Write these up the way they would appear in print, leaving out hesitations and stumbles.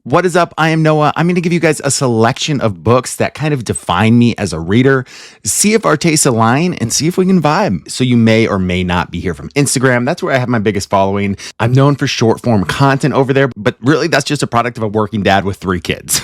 What is up? I am Noah. I'm going to give you guys a selection of books that kind of define me as a reader, see if our tastes align, and see if we can vibe. So you may or may not be here from Instagram. That's where I have my biggest following. I'm known for short form content over there, but really that's just a product of a working dad with 3 kids.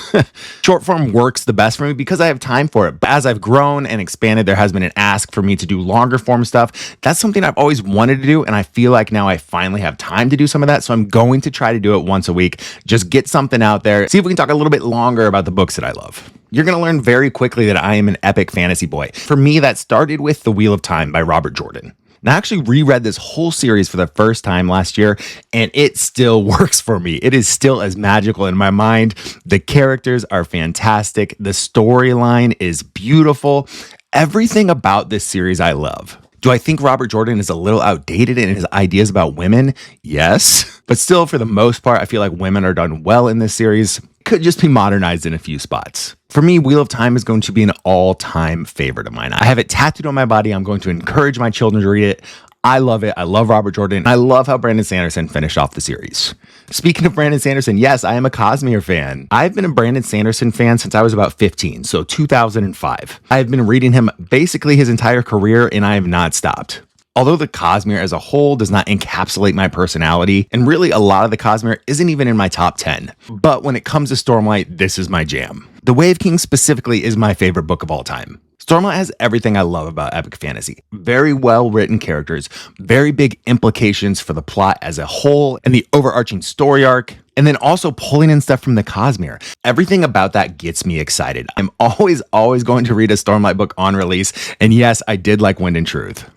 Short form works the best for me because I have time for it. But as I've grown and expanded, there has been an ask for me to do longer form stuff. That's something I've always wanted to do, and I feel like now I finally have time to do some of that. So I'm going to try to do it once a week. Just get something out there. See if we can talk a little bit longer about the books that I love. You're going to learn very quickly that I am an epic fantasy boy. For me, that started with The Wheel of Time by Robert Jordan. Now, I actually reread this whole series for the first time last year, and it still works for me. It is still as magical in my mind. The characters are fantastic. The storyline is beautiful. Everything about this series I love. Do I think Robert Jordan is a little outdated in his ideas about women? Yes. But still, for the most part, I feel like women are done well in this series. Could just be modernized in a few spots. For me, Wheel of Time is going to be an all-time favorite of mine. I have it tattooed on my body. I'm going to encourage my children to read it. I love it. I love Robert Jordan. I love how Brandon Sanderson finished off the series. Speaking of Brandon Sanderson, yes, I am a Cosmere fan. I've been a Brandon Sanderson fan since I was about 15, so 2005. I've been reading him basically his entire career, and I have not stopped. Although the Cosmere as a whole does not encapsulate my personality, and really a lot of the Cosmere isn't even in my top 10. But when it comes to Stormlight, this is my jam. The Wave King specifically is my favorite book of all time. Stormlight has everything I love about epic fantasy. Very well written characters, very big implications for the plot as a whole and the overarching story arc, and then also pulling in stuff from the Cosmere. Everything about that gets me excited. I'm always going to read a Stormlight book on release, and yes, I did like Wind and Truth.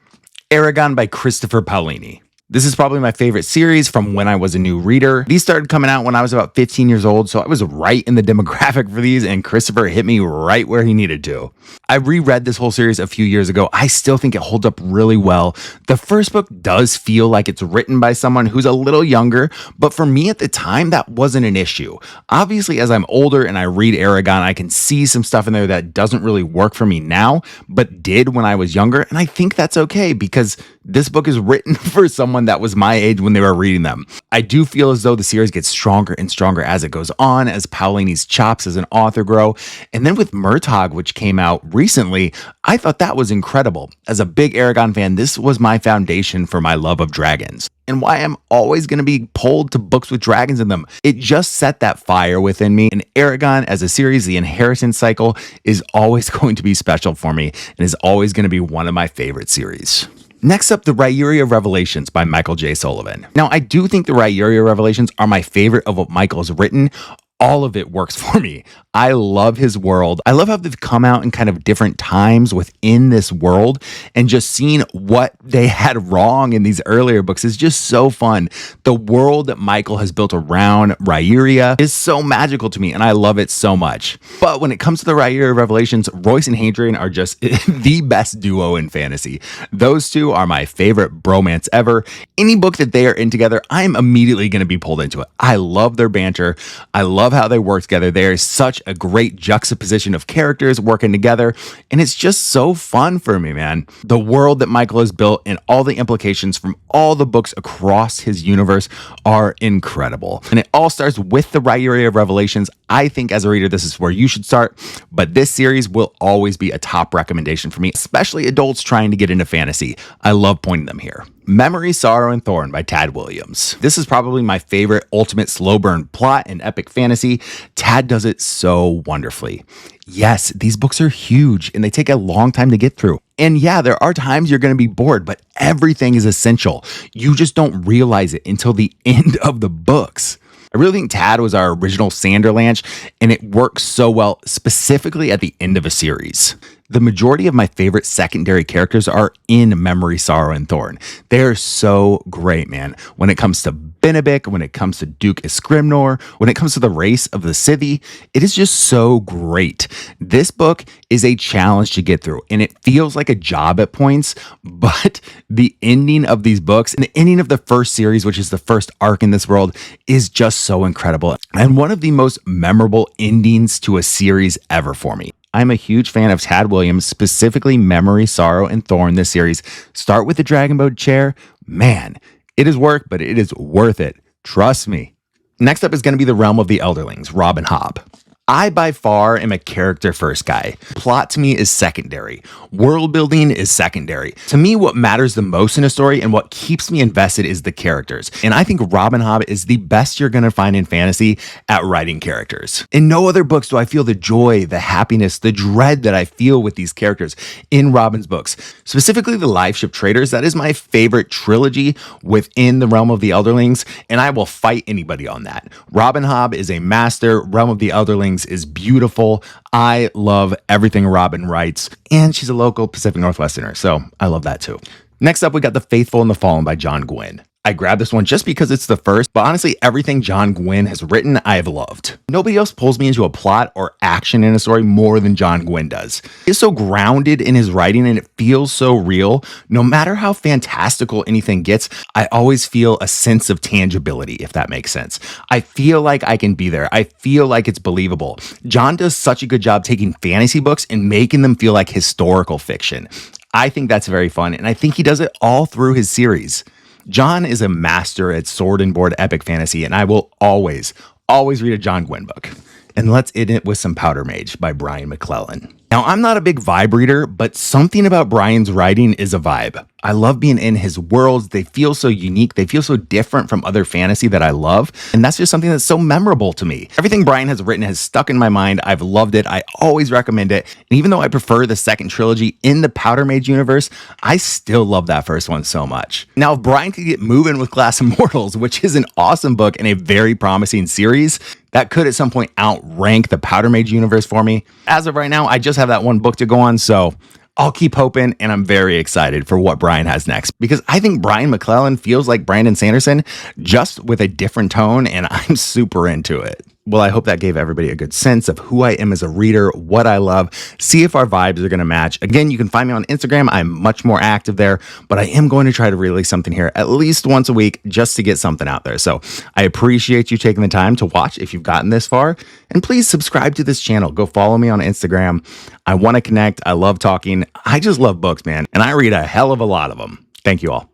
Aragon by Christopher Paolini. This is probably my favorite series from when I was a new reader. These started coming out when I was about 15 years old, so I was right in the demographic for these, and Christopher hit me right where he needed to. I reread this whole series a few years ago. I still think it holds up really well. The first book does feel like it's written by someone who's a little younger, but for me at the time, that wasn't an issue. Obviously, as I'm older and I read Aragon, I can see some stuff in there that doesn't really work for me now, but did when I was younger, and I think that's okay because this book is written for someone that was my age when they were reading them. I do feel as though the series gets stronger and stronger as it goes on, as Paolini's chops as an author grow. And then with Murtagh, which came out recently, I thought that was incredible. As a big Aragon fan, this was my foundation for my love of dragons and why I'm always going to be pulled to books with dragons in them. It just set that fire within me. And Aragon as a series, the inheritance cycle, is always going to be special for me and is always going to be one of my favorite series. Next up, the Rhyuria Revelations by Michael J. Sullivan. Now, I do think the Rhyuria Revelations are my favorite of what Michael has written. All of it works for me. I love his world. I love how they've come out in kind of different times within this world, and just seeing what they had wrong in these earlier books is just so fun. The world that Michael has built around Rhyuria is so magical to me, and I love it so much. But when it comes to the Rhyuria Revelations, Royce and Hadrian are just the best duo in fantasy. Those two are my favorite bromance ever. Any book that they are in together, I'm immediately going to be pulled into it. I love their banter. I love how they work together. They are such a great juxtaposition of characters working together, and it's just so fun for me, man. The world that Michael has built and all the implications from all the books across his universe are incredible. And it all starts with the Rhyuria Revelations. I think as a reader, this is where you should start, but this series will always be a top recommendation for me, especially adults trying to get into fantasy. I love pointing them here. Memory, Sorrow, and Thorn by Tad Williams. This is probably my favorite ultimate slow burn plot in epic fantasy. Tad does it so wonderfully. Yes, these books are huge and they take a long time to get through. And yeah, there are times you're going to be bored, but everything is essential. You just don't realize it until the end of the books. I really think Tad was our original Sanderlanche, and it works so well, specifically at the end of a series. The majority of my favorite secondary characters are in Memory, Sorrow, and Thorn. They're so great, man. When it comes to Benedict, when it comes to Duke Isgrimnor, when it comes to the race of the Scythi, it is just so great. This book is a challenge to get through, and it feels like a job at points, but the ending of these books, and the ending of the first series, which is the first arc in this world, is just so incredible. And one of the most memorable endings to a series ever for me. I'm a huge fan of Tad Williams, specifically Memory, Sorrow, and Thorn this series. Start with the Dragon Boat chair. Man, it is work, but it is worth it. Trust me. Next up is going to be The Realm of the Elderlings, Robin Hobb. I, by far, am a character-first guy. Plot to me is secondary. World building is secondary. To me, what matters the most in a story and what keeps me invested is the characters. And I think Robin Hobb is the best you're going to find in fantasy at writing characters. In no other books do I feel the joy, the happiness, the dread that I feel with these characters in Robin's books. Specifically, the Live Ship Traders, that is my favorite trilogy within The Realm of the Elderlings, and I will fight anybody on that. Robin Hobb is a master. Realm of the Elderlings is beautiful. I love everything Robin writes, and she's a local Pacific Northwesterner, so I love that too. Next up, we got The Faithful and the Fallen by John Gwynne. I grabbed this one just because it's the first, but honestly, everything John Gwynne has written, I have loved. Nobody else pulls me into a plot or action in a story more than John Gwynne does. He's so grounded in his writing and it feels so real. No matter how fantastical anything gets, I always feel a sense of tangibility, if that makes sense. I feel like I can be there. I feel like it's believable. John does such a good job taking fantasy books and making them feel like historical fiction. I think that's very fun, and I think he does it all through his series. John is a master at sword and board epic fantasy, and I will always read a John Gwynne book. And let's end it with some Powder Mage by Brian McClellan. Now, I'm not a big vibe reader, but something about Brian's writing is a vibe. I love being in his worlds. They feel so unique. They feel so different from other fantasy that I love. And that's just something that's so memorable to me. Everything Brian has written has stuck in my mind. I've loved it. I always recommend it. And even though I prefer the second trilogy in the Powder Mage universe, I still love that first one so much. Now, if Brian could get moving with Glass Immortals, which is an awesome book and a very promising series, that could at some point outrank the Powder Mage universe for me. As of right now, I just have that one book to go on, so I'll keep hoping, and I'm very excited for what Brian has next, because I think Brian McClellan feels like Brandon Sanderson, just with a different tone, and I'm super into it. Well, I hope that gave everybody a good sense of who I am as a reader, what I love, see if our vibes are going to match. Again, you can find me on Instagram. I'm much more active there, but I am going to try to release something here at least once a week just to get something out there. So I appreciate you taking the time to watch if you've gotten this far, and please subscribe to this channel. Go follow me on Instagram. I want to connect. I love talking. I just love books, man, and I read a hell of a lot of them. Thank you all.